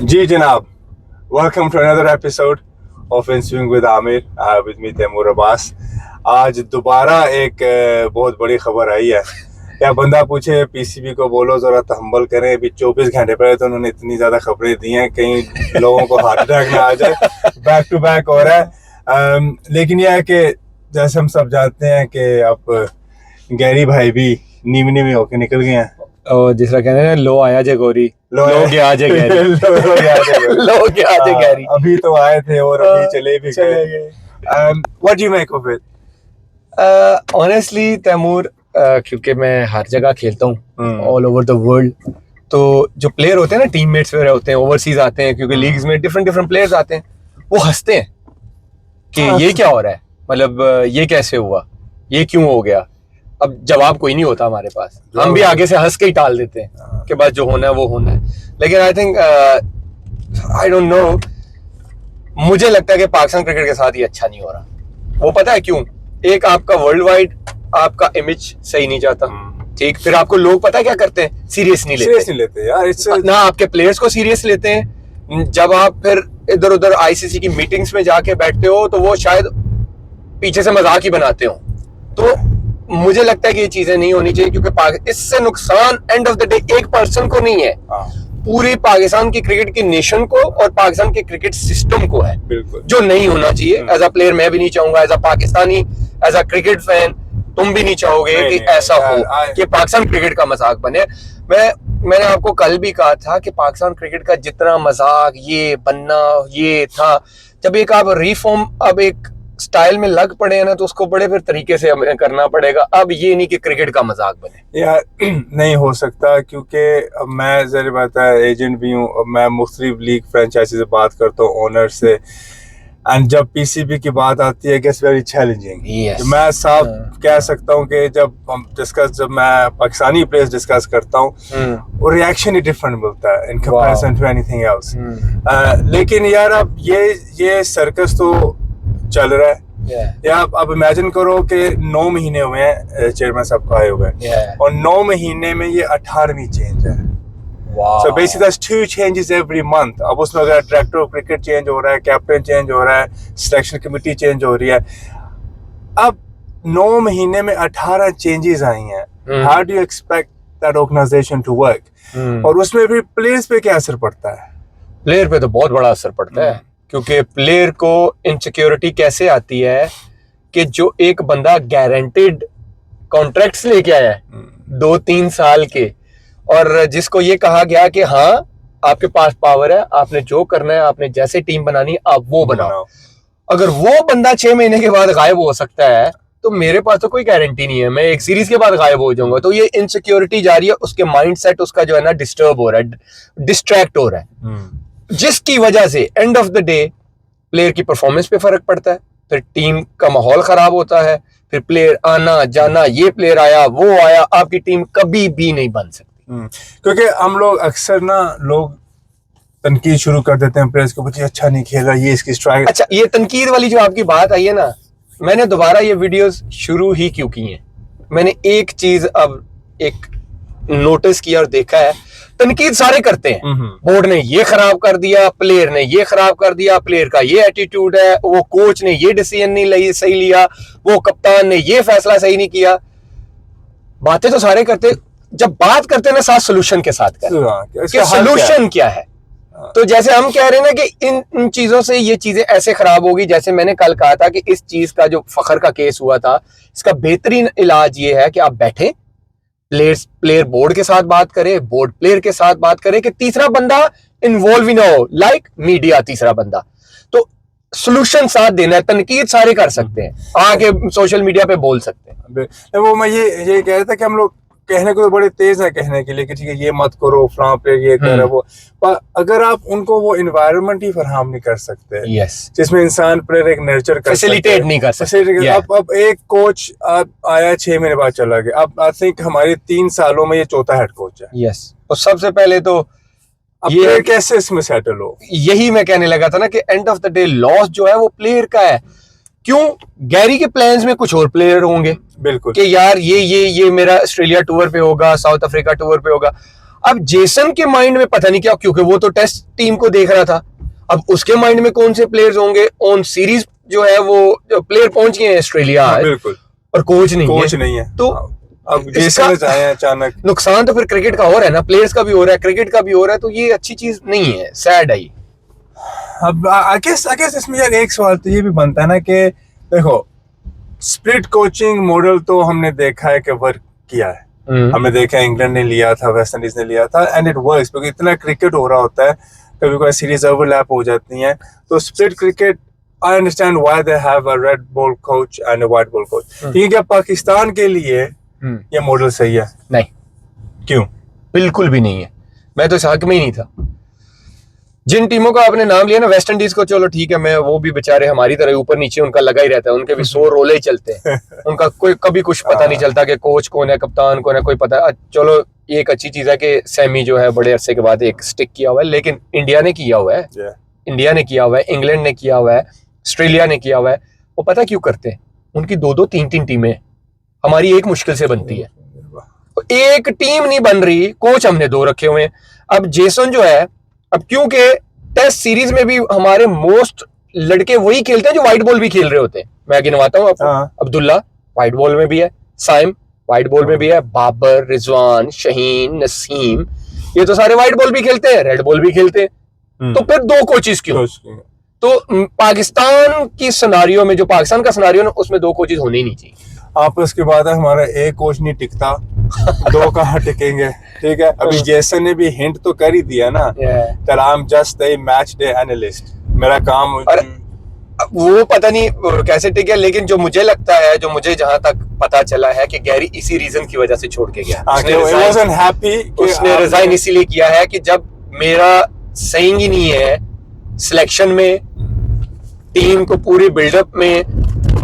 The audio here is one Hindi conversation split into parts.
जी जनाब, welcome to another episode of in swing with Aamir with me Taimur Abbas. आज दोबारा एक बहुत बड़ी खबर आई है। क्या बंदा पूछे पीसीबी को बोलो जरा तहम्मुल करें, अभी 24 घंटे पहले तो उन्होंने इतनी ज्यादा खबरें दी हैं कहीं लोगों को हार्ट अटैक ना आ जाए। बैक टू बैक हो रहा है। लेकिन यह है कि जैसे हम सब जानते हैं कि अब गैरी भाई भी नीवी नीवी होके निकल गए हैं। और जिस तरह कहते हैं लो आया जे गोरी लो गया जे गैरी लो गया जे गैरी। अभी तो आए थे और अभी चले भी गए। What do you make of it? Honestly Taimur, क्योंकि मैं हर जगह खेलता हूँ ऑल ओवर द वर्ल्ड, तो जो प्लेयर होते हैं ना, टीममेट्स वगैरह होते हैं, ओवरसीज आते हैं, क्योंकि लीग्स में डिफरेंट डिफरेंट प्लेयर्स आते हैं, वो हंसते हैं कि ये क्या हो रहा है, मतलब ये कैसे हुआ, ये क्यों हो गया। अब जवाब कोई नहीं होता हमारे पास, हम भी आगे से हंस के ही टाल देते हैं कि बस जो होना है वो होना है। लेकिन I think I don't know, मुझे लगता है कि पाकिस्तान क्रिकेट के साथ ये अच्छा नहीं हो रहा। वो पता है क्यों? एक आपका वर्ल्ड वाइड आपका इमेज सही नहीं जाता, ठीक, फिर आपको लोग पता है क्या करते हैं, सीरियस नहीं लेते यार। ना आपके प्लेयर्स को सीरियस लेते हैं। जब आप फिर इधर उधर आईसीसी की मीटिंग्स में जाके बैठते हो तो वो शायद पीछे से मजाक ही बनाते हो। तो मुझे लगता है कि ये चीजें नहीं होनी चाहिए, क्योंकि इससे नुकसान एंड ऑफ द डे एक पर्सन को नहीं है, पूरी पाकिस्तान की क्रिकेट की नेशन को और पाकिस्तान के क्रिकेट सिस्टम को है, जो नहीं होना चाहिए। एज अ प्लेयर मैं भी नहीं चाहूंगा, as a Pakistani, as a cricket fan तुम भी नहीं चाहोगे कि ऐसा हो कि पाकिस्तान क्रिकेट का मजाक बने। मैंने आपको कल भी कहा था कि पाकिस्तान क्रिकेट का जितना मजाक ये बनना ये था, जब एक आप रिफॉर्म अब एक स्टाइल में लग पड़े हैं ना, तो उसको बड़े फिर तरीके से करना पड़ेगा। अब ये नहीं कि क्रिकेट का मजाक बने यार, नहीं हो सकता, क्योंकि मैं जरा बात है एजेंट भी हूँ, मैं मुख्तलिफ लीग फ्रेंचाइजी से बात करता हूँ, ओनर से, एंड जब पीसीबी की बात आती है इट्स वेरी चैलेंजिंग। मैं साफ कह सकता हूँ कि जब मैं पाकिस्तानी प्लेयर्स डिस्कस करता हूँ, वो रिएक्शन ही डिफरेंट मिलता है in comparison to anything else. लेकिन यार अब ये सर्कस तो चल रहा है। या आप इमेजिन करो कि 9 महीने हुए हैं चेयरमैन साहब को आए हुए, और 9 महीने में ये 18वीं चेंज है। So basically that's 2 changes every month. अब उसमें अगर डायरेक्टर ऑफ क्रिकेट चेंज हो रहा है, कैप्टन चेंज हो रहा है, सिलेक्शन कमेटी चेंज हो रही है। अब 9 महीने में 18 चेंजेस आई हैं। How do you expect that organization to work? और उसमें भी प्लेयर्स पे क्या असर पड़ता है? प्लेयर पे तो बहुत बड़ा असर पड़ता है, क्योंकि प्लेयर को इनसिक्योरिटी कैसे आती है कि जो एक बंदा गारंटेड कॉन्ट्रैक्ट्स लेके आया है 2-3 साल के, और जिसको ये कहा गया कि हाँ आपके पास पावर है, आपने जो करना है, आपने जैसे टीम बनानी है आप वो बनाओ, अगर वो बंदा 6 महीने के बाद गायब हो सकता है तो मेरे पास तो कोई गारंटी नहीं है, मैं एक सीरीज के बाद गायब हो जाऊंगा। तो ये इनसिक्योरिटी जा रही है, उसके माइंडसेट उसका जो है ना डिस्टर्ब हो रहा है, डिस्ट्रैक्ट हो रहा है, जिसकी वजह से end of the day player की परफॉर्मेंस पे फर्क पड़ता है, फिर टीम का माहौल खराब होता है, फिर प्लेयर आना जाना, ये प्लेयर आया वो आया, आपकी टीम कभी भी नहीं बन सकती। क्योंकि हम लोग अक्सर ना लोग तनकीद शुरू कर देते हैं प्लेयर्स को, बच्चे अच्छा नहीं खेला, ये इसकी स्ट्राइक। अच्छा, ये तनकीद वाली जो आपकी बात आई है ना, मैंने दोबारा ये वीडियोस शुरू ही क्यों की हैं, मैंने एक चीज अब एक नोटिस किया और देखा है, तनकीद सारे करते हैं, बोर्ड ने ये खराब कर दिया, प्लेयर ने ये खराब कर दिया, प्लेयर का ये एटीट्यूड है, वो कोच ने ये डिसीजन नहीं सही लिया, वो कप्तान ने ये फैसला सही नहीं किया। बातें तो सारे करते, जब बात करते हैं ना साथ सोल्यूशन के साथ करें कि सोल्यूशन क्या है। तो जैसे हम कह रहे हैं ना कि इन चीजों से ये चीजें ऐसे खराब होगी, जैसे मैंने कल कहा था कि इस चीज का जो फखर का केस हुआ था, इसका बेहतरीन इलाज ये है कि आप बैठे, प्लेयर बोर्ड के साथ बात करे, बोर्ड प्लेयर के साथ बात करे, कि तीसरा बंदा इन्वॉल्व ही ना हो, लाइक मीडिया तीसरा बंदा। तो सोल्यूशन साथ देना है, तनकीद सारे कर सकते हैं, आके सोशल मीडिया पे बोल सकते हैं। वो मैं ये कह रहा था कि हम लोग कहने को तो बड़े तेज है कहने के लिए कि ठीक है ये मत करो, फलां प्लेयर ये कर रहा है वो, पर अगर आप उनको वो एनवायरनमेंट ही फराहम नहीं कर सकते जिसमें इंसान प्लेयर एक नर्चर कर फैसिलिटेट नहीं कर सकते। अब एक कोच आया 6 महीने बाद चला गया, अब आई थिंक हमारे 3 सालों में ये 4था हेड कोच है। यस, और सबसे पहले तो ये कैसे इसमें सेटल हो, यही मैं कहने लगा था ना कि end of the day loss जो है वो प्लेयर का है। क्यों? गैरी के प्लान्स में कुछ और प्लेयर होंगे, बिल्कुल, कि यार ये मेरा ऑस्ट्रेलिया टूर पे होगा, साउथ अफ्रीका टूर पे होगा। अब जेसन के माइंड में पता नहीं क्या, क्योंकि वो तो टेस्ट टीम को देख रहा था, अब उसके माइंड में कौन से प्लेयर्स होंगे। ऑन सीरीज जो है वो प्लेयर पहुंच गए हैं ऑस्ट्रेलिया, बिल्कुल, और कोच नहीं है। तो अब जेसन जाए अचानक, नुकसान तो फिर क्रिकेट का हो रहा है ना, प्लेयर्स का भी हो रहा है, क्रिकेट का भी हो रहा है, तो ये अच्छी चीज नहीं है, सैड है। अब आई गेस इसमें यार एक सवाल तो ये भी बनता है ना कि देखो स्प्लिट कोचिंग मॉडल तो हमने देखा है कि वर्क किया है, हमने देखा है इंग्लैंड ने लिया था, वेस्ट इंडीज ने लिया था, एंड इट वर्क्स, क्योंकि इतना क्रिकेट हो रहा होता है, कभी कोई सीरीज ओवरलैप हो जाती हैं, तो split cricket I understand why they have a red ball coach and a white ball coach. ठीक है, क्या पाकिस्तान के लिए ये मॉडल सही है? नहीं, क्यों? बिल्कुल भी नहीं है, मैं तो इस हक में ही नहीं था। जिन टीमों का आपने नाम लिया ना, वेस्ट इंडीज को चलो ठीक है, मैं वो भी बेचारे हमारी तरह ऊपर नीचे उनका लगा ही रहता है, उनके भी 100 रोले ही चलते हैं, उनका कोई कभी कुछ पता नहीं चलता कि कोच कौन है, कप्तान कौन है, कोई पता। चलो एक अच्छी चीज है कि सैमी जो है बड़े अरसे के बाद एक स्टिक किया हुआ है, लेकिन इंडिया ने किया हुआ है, इंडिया ने किया हुआ है, इंग्लैंड ने किया हुआ है, ऑस्ट्रेलिया ने किया हुआ है। वो पता क्यों करते हैं? उनकी 2-2 3-3 टीमें, हमारी एक मुश्किल से बनती है, एक टीम नहीं बन रही, कोच हमने 2 रखे हुए हैं। अब जेसन जो है, अब क्योंकि टेस्ट सीरीज में भी हमारे मोस्ट लड़के वही खेलते हैं जो व्हाइट बॉल भी खेल रहे होते हैं। मैं गिनवाता हूँ आपको, अब्दुल्ला व्हाइट बॉल में भी है, साइम व्हाइट बॉल में भी है, बाबर, रिजवान, शहीन, नसीम, ये तो सारे व्हाइट बॉल भी खेलते हैं, रेड बॉल भी खेलते हैं। तो फिर 2 कोचेस क्यों? तो पाकिस्तान की सिनारियो में, जो पाकिस्तान का सिनारियो ना, उसमें 2 कोचेस होने ही नहीं चाहिए। आप उसके बाद हमारा एक कोच नहीं टिकता, 2 कहाँ टिकेंगे? ठीक है, अभी जेसन ने भी हिंट तो कर ही दिया ना, that I'm just a match day analyst, मेरा काम। वो पता नहीं कैसे टिके, लेकिन जो मुझे लगता है, जो मुझे जहां तक पता चला है कि गैरी इसी रीजन की वजह से छोड़ के गया। उसने रिजाइन इसीलिए किया है कि जब मेरा सही ही नहीं है सिलेक्शन में, टीम को पूरी बिल्डअप में,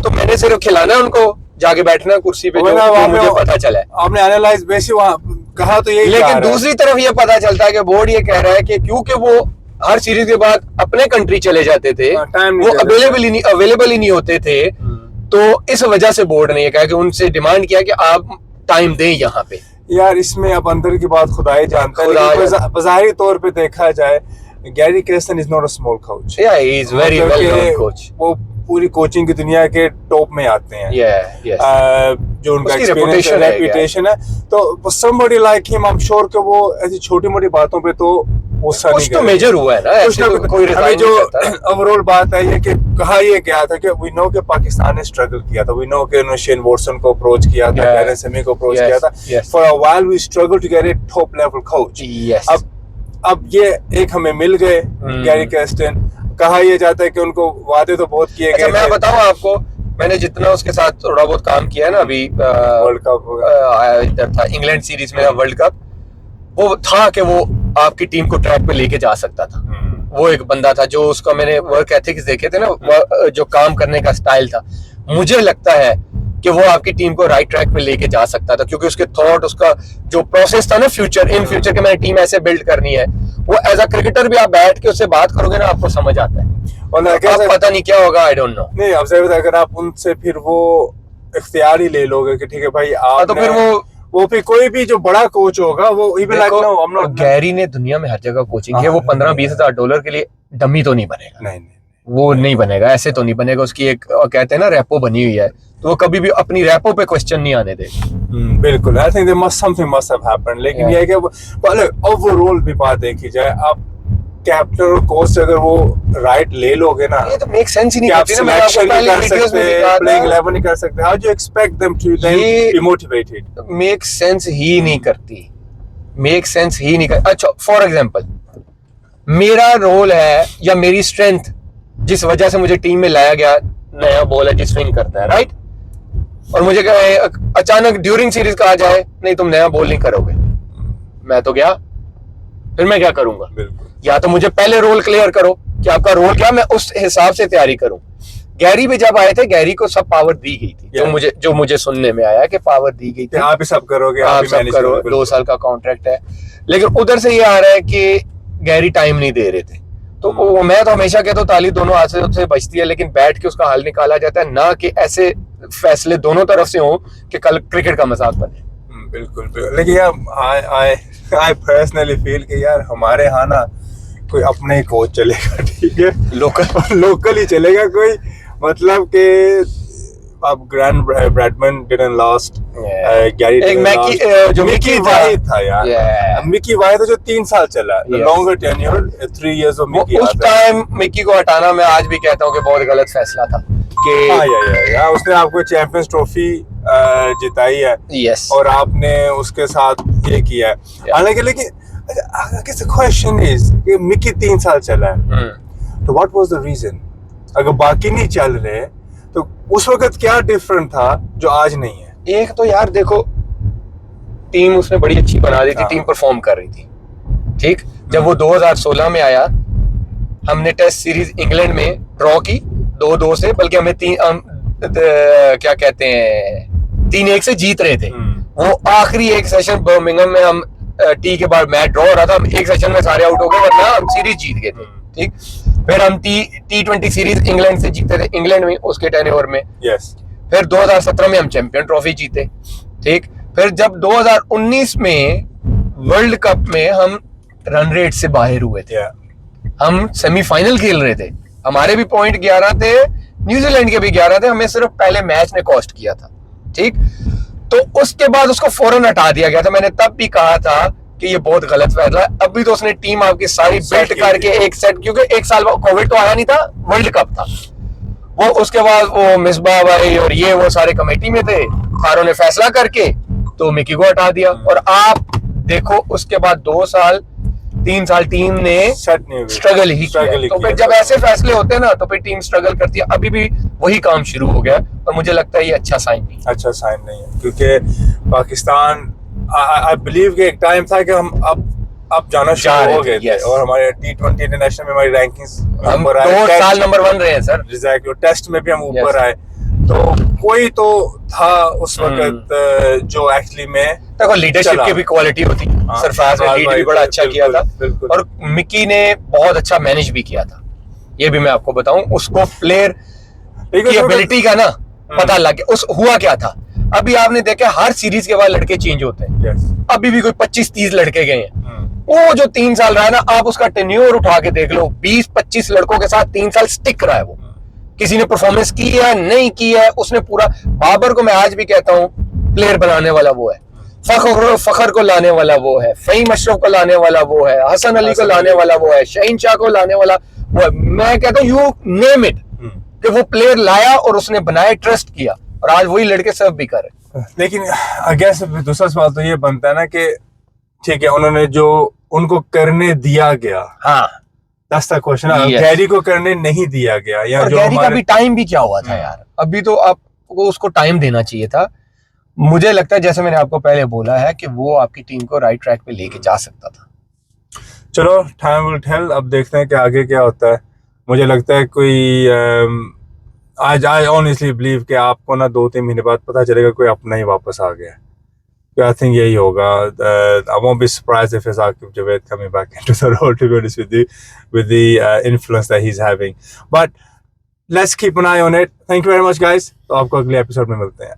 तो मैंने सिर्फ खिलाना है उनको, जाके बैठना कुर्सी पे, जो मुझे पता चला है। आपने एनालाइज बेसिक वहां कहा तो यही, लेकिन दूसरी तरफ ये पता चलता है कि बोर्ड ये कह रहा है कि क्योंकि वो हर सीरीज के बाद अपने कंट्री चले जाते थे, वो अवेलेबल ही नहीं होते थे, तो इस वजह से बोर्ड ने ये कहा कि उनसे डिमांड किया कि आप टाइम दें यहाँ पे। यार इसमें अब अंदर की बात खुदा ही जानता है, बज़ाहिरी तौर पे देखा जाए Gary Kirsten is not a small coach, he is very well known coach, वो पूरी कोचिंग की दुनिया के टॉप में आते हैं, जो उनका रेपुटेशन है, तो somebody like him, I'm sure कि वो ऐसी छोटी मोटी बातों पे तो गुस्सा नहीं तो मेजर हुआ है ना, ऐसे तो कोई हमें जो ओवरऑल बात है ये कि कहा ये गया था कि वी नो कि पाकिस्तान ने स्ट्रगल किया था, वी नो कि उन्होंने शेन वॉटसन को अप्रोच किया था, डैरेन सेमी को अप्रोच किया था, for a while we struggle to get a top level coach. अब ये एक हमें मिल गए गैरी क्रेस्टन, कहा यह जाता है कि उनको वादे तो बहुत किए गए। मैं बताऊं आपको, मैंने जितना उसके साथ थोड़ा बहुत काम किया है ना, अभी वर्ल्ड कप इधर था इंग्लैंड सीरीज में वर्ल्ड कप, वो था कि वो आपकी टीम को ट्रैक पे लेके जा सकता था। वो एक बंदा था जो, उसका मैंने वर्क एथिक्स देखे थे ना, जो काम करने का स्टाइल था, मुझे लगता है कि वो आपकी टीम को राइट ट्रैक पे लेके जा सकता था, क्योंकि उसके थॉट, उसका जो प्रोसेस था ना, इन फ्यूचर के मैंने टीम ऐसे बिल्ड करनी है, वो एज अ क्रिकेटर भी आप बैठ के उससे बात करोगे ना, आपको समझ आता है। और पता नहीं क्या होगा, आई डोंट नो। नहीं, अगर आप उनसे फिर वो इख्तियार ही ले लोगे कि ठीक है भाई आप, तो फिर वो फिर कोई भी जो बड़ा कोच होगा वो गैरी ने दुनिया में हर जगह कोचिंग की है, वो 15-20 हजार डॉलर के लिए डमी तो नहीं बनेगा, नहीं वो नहीं बनेगा, ऐसे तो नहीं बनेगा। उसकी एक कहते हैं ना रैपो बनी हुई है, तो वो कभी भी अपनी रैपो पे क्वेश्चन नहीं आने देगा। बिल्कुल, I think something must have happened, लेकिन ये है कि पहले ओवरऑल भी बात देखी जाए, आप कैप्टन और कोच अगर वो राइट ले लोगे ना, ये तो मेक सेंस ही नहीं करती ना, मैं आपको पहले वीडियोस में प्लेइंग 11 नहीं कर सकते, how do you expect them to be motivated? Make sense ही नहीं करती, मेक सेंस ही नहीं करती। अच्छा, फॉर एग्जांपल मेरा रोल है या मेरी स्ट्रेंथ, जिस वजह से मुझे टीम में लाया गया, नया बॉल है जिस स्विंग करता है, राइट, और मुझे अचानक ड्यूरिंग सीरीज कहा जाए नहीं तुम नया बॉल नहीं करोगे, मैं तो गया, फिर मैं क्या करूंगा? या तो मुझे पहले रोल क्लियर करो कि आपका रोल क्या, मैं उस हिसाब से तैयारी करूं। गैरी भी जब आए थे, गैरी को सब पावर दी गई थी, जो मुझे सुनने में आया कि पावर दी गई थी, आप ही सब करोगे, आप सब करो, 2 साल का कॉन्ट्रैक्ट है। लेकिन उधर से ये आ रहा है कि गैरी टाइम नहीं दे रहे थे, तो मैं तो हमेशा कहता हूँ ताली दोनों हाथ से बचती है, लेकिन बैठ के उसका हल निकाला जाता है, ना कि ऐसे फैसले दोनों तरफ से हो कि कल क्रिकेट का मजाक बने। बिल्कुल बिल्कुल। लेकिन यार आई पर्सनली फील कि यार हमारे यहाँ ना कोई अपने ही कोच चलेगा, ठीक है, लोकल ही चलेगा कोई, मतलब कि अब grand Bradman didn't lost, Gary एक जो मिकी वाहिद था यार, मिकी वाहिद जो 3 साल चला, longer tenure 3 years of Mickey. उस टाइम मिकी को हटाना मैं आज भी कहता हूँ कि बहुत गलत फैसला था कि हाँ, उसने आपको चैंपियंस ट्रॉफी जिताई है, यस, और आपने उसके साथ ये किया है। हालांकि लेकिन क्वेश्चन इज कि मिकी 3 साल चला है, तो व्हाट वाज द रीजन? अगर बाकी नहीं चल रहे तो उस वक्त क्या डिफरेंट था जो आज नहीं है? एक तो यार देखो, टीम उसने बड़ी अच्छी बना दी थी, टीम परफॉर्म कर रही थी, ठीक। जब वो 2016 में आया, हमने टेस्ट सीरीज इंग्लैंड में ड्रॉ की 2-2 से, बल्कि हमें क्या कहते हैं 3-1 से जीत रहे थे। वो आखिरी एक सेशन बर्मिंघम में हम टी के बाद मैच ड्रॉ हो रहा था, हम एक सेशन में सारे आउट हो गए, वरना हम सीरीज जीत गए थे, ठीक। फिर हम T20 सीरीज इंग्लैंड से जीते थे, इंग्लैंड में उसके टेन्योर में। यस। फिर 2017 में हम चैंपियन ट्रॉफी जीते, ठीक। फिर जब 2019 में वर्ल्ड कप में हम रन रेट से बाहर हुए थे, हम सेमीफाइनल खेल रहे थे, हमारे भी पॉइंट 11 थे, न्यूजीलैंड के भी 11 थे, हमें सिर्फ पहले मैच ने कॉस्ट किया था, ठीक। तो उसके बाद उसको फौरन हटा दिया गया था। मैंने तब भी कहा था कि ये बहुत गलत फैसला है। अभी तो उसने टीम आपकी सारी बेल्ट करके एक सेट, क्योंकि एक साल कोविड तो आया नहीं था, वर्ल्ड कप था वो, उसके बाद वो मिसबाह भाई और ये वो सारे कमेटी में थे, सारों ने फैसला करके तो मिकी को हटा दिया। और आप देखो उसके बाद 2 साल 3 साल टीम ने स्ट्रगल ही किया। तो फिर जब ऐसे फैसले होते हैं ना, तो फिर टीम स्ट्रगल करती है। अभी भी वही काम शुरू हो गया, और मुझे लगता है ये अच्छा साइन नहीं है, क्योंकि पाकिस्तान आई बिलीव कि एक टाइम था कि हम अब जाना शुरू हो गए थे, और हमारे T20 इंटरनेशनल में हमारी रैंकिंग्स हम 2 साल नंबर 1 रहे हैं सर, एग्जैक्टली। टेस्ट में भी हम ऊपर आए, तो कोई तो था उस वक्त जो एक्चुअली में देखो लीडरशिप की भी क्वालिटी होती है। सरफराज ने लीड भी बड़ा अच्छा किया था, और मिकी ने बहुत अच्छा मैनेज भी किया था, ये भी मैं आपको बताऊं। उसको प्लेयर की एबिलिटी का ना पता लग गया। उस हुआ क्या था, अभी आपने देखा हर सीरीज के बाद लड़के चेंज होते हैं। अभी भी कोई 25-30 लड़के गए हैं। वो जो 3 साल रहा है ना, आप उसका टेन्योर उठा के देख लो, 20-25 लड़कों के साथ 3 साल स्टिक रहा है वो। किसी ने परफॉर्मेंस की है नहीं की है, उसने पूरा। बाबर को मैं आज भी कहता हूँ प्लेयर बनाने वाला वो है, फखर को लाने वाला वो है, फहीम अशरफ को लाने वाला वो है, हसन अली को लाने वाला वो है, शहीन शाह को लाने वाला वो है। मैं कहता हूँ यू नेम इट, कि वो प्लेयर लाया और उसने बनाया, ट्रस्ट किया, और आज वही लड़के सर्व भी कर रहे। लेकिन आई गेस दूसरा सवाल तो ये बनता है ना कि ठीक है, उन्होंने जो उनको करने दिया गया, हाँ दैट्स द क्वेश्चन। गैरी को करने नहीं दिया गया, या और जो गैरी का भी टाइम भी क्या हुआ था यार। अभी तो आपको उसको टाइम देना चाहिए था। मुझे लगता है, जैसे मैंने आपको पहले बोला है, कि वो आपकी टीम को राइट ट्रैक पे लेके जा सकता था। चलो, टाइम विल टेल। अब देखते हैं कि आगे क्या होता है। मुझे लगता है कोई आज आई ऑनेस्टली बिलीव कि आपको ना 2-3 महीने बाद पता चलेगा कोई अपना ही वापस आ गया। I think यही होगा. I won't be surprised if it's Aqib Javed coming back into the role, to be honest with the influence that he's having. But let's keep an eye on it. Thank you very much, guys. तो आपको अगले एपिसोड में मिलते हैं.